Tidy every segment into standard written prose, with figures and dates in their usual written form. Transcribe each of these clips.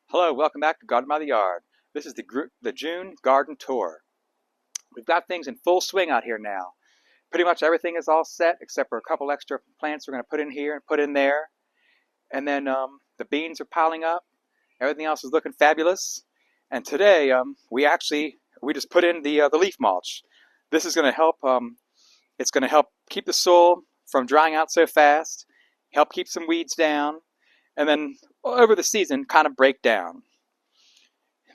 Hello, welcome back to Garden by the Yard. This is the June garden tour. We've got things in full swing out here now. Pretty much everything is all set except for a couple extra plants we're going to put in here and put in there. And then the beans are piling up. Everything else is looking fabulous. And today we just put in the leaf mulch. This is going to help. It's going to help keep the soil from drying out so fast, help keep some weeds down, and then over the season kind of break down.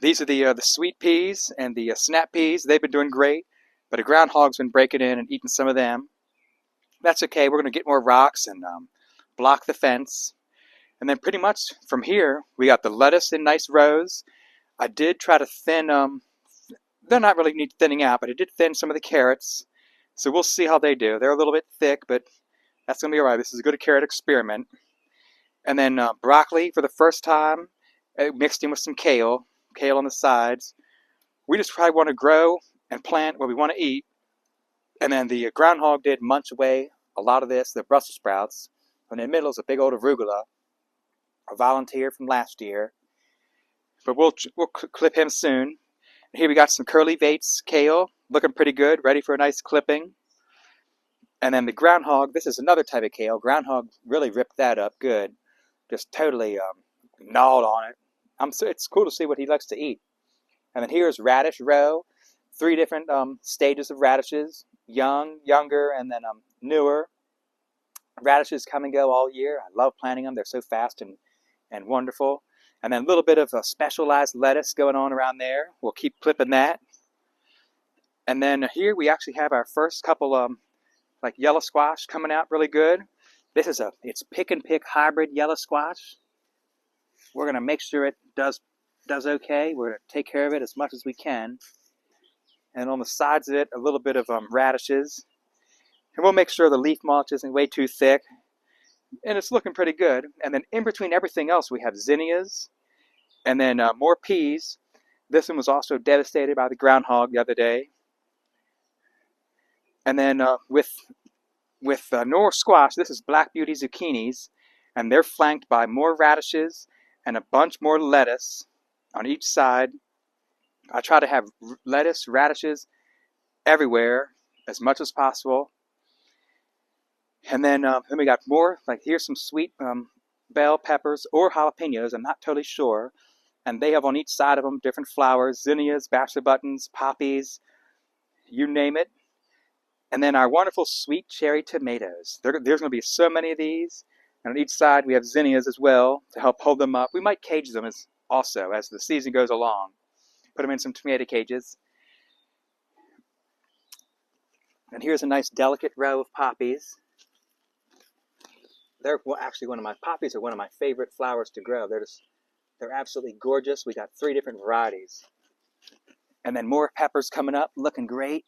These are the sweet peas and the snap peas. They've been doing great, but a groundhog's been breaking in and eating some of them. That's okay. We're going to get more rocks and block the fence. And then pretty much from here, we got the lettuce in nice rows. I did try to thin, they're not really need thinning out, but I did thin some of the carrots. So we'll see how they do. They're a little bit thick, but that's going to be all right. This is a good carrot experiment. And then broccoli for the first time, mixed in with some kale on the sides. We just probably want to grow and plant what we want to eat. And then the groundhog did munch away a lot of this, the Brussels sprouts. And in the middle is a big old arugula, a volunteer from last year. But we'll clip him soon. And here we got some Curly Vates kale, looking pretty good, ready for a nice clipping. And then the groundhog, this is another type of kale. Groundhog really ripped that up good. Just totally gnawed on it. It's cool to see what he likes to eat. And then here's radish row. 3 different stages of radishes. Young, younger, and then newer. Radishes come and go all year. I love planting them. They're so fast and wonderful. And then a little bit of a specialized lettuce going on around there. We'll keep clipping that. And then here we actually have our first couple like yellow squash coming out really good. This is it's pick and pick hybrid yellow squash. We're going to make sure it does okay. We're going to take care of it as much as we can. And on the sides of it, a little bit of radishes. And we'll make sure the leaf mulch isn't way too thick. And it's looking pretty good. And then in between everything else, we have zinnias. And then more peas. This one was also devastated by the groundhog the other day. And then with North squash, this is Black Beauty zucchinis, and they're flanked by more radishes and a bunch more lettuce on each side. I try to have lettuce, radishes everywhere as much as possible. And then we got more, like here's some sweet bell peppers or jalapenos, I'm not totally sure. And they have on each side of them different flowers, zinnias, bachelor buttons, poppies, you name it. And then our wonderful sweet cherry tomatoes. There's going to be so many of these. And on each side we have zinnias as well to help hold them up. We might cage them also as the season goes along. Put them in some tomato cages. And here's a nice delicate row of poppies. Poppies are one of my favorite flowers to grow. They're absolutely gorgeous. We got 3 different varieties. And then more peppers coming up, looking great.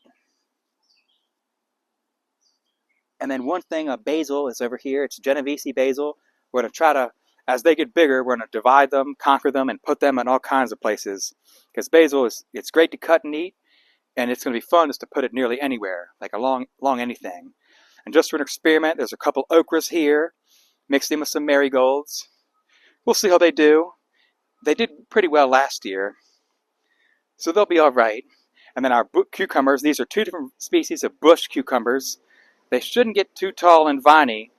And then one thing, basil is over here. It's Genovese basil. We're going to try to, as they get bigger, we're going to divide them, conquer them, and put them in all kinds of places. Because basil it's great to cut and eat, and it's going to be fun just to put it nearly anywhere, like along anything. And just for an experiment, there's a couple okras here, mixed in with some marigolds. We'll see how they do. They did pretty well last year, so they'll be all right. And then our cucumbers, these are 2 different species of bush cucumbers. They shouldn't get too tall and viney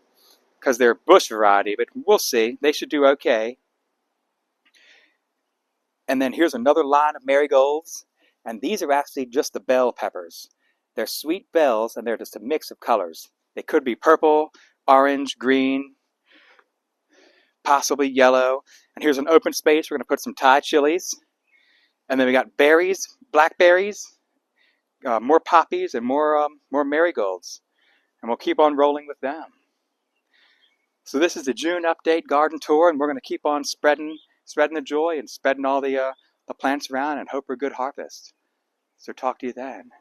because they're bush variety, but we'll see. They should do okay. And then here's another line of marigolds, and these are actually just the bell peppers. They're sweet bells, and they're just a mix of colors. They could be purple, orange, green, possibly yellow. And here's an open space. We're going to put some Thai chilies. And then we got berries, blackberries, more poppies, and more marigolds. And we'll keep on rolling with them. So this is the June update garden tour, and we're going to keep on spreading the joy and spreading all the plants around and hope for a good harvest. So talk to you then.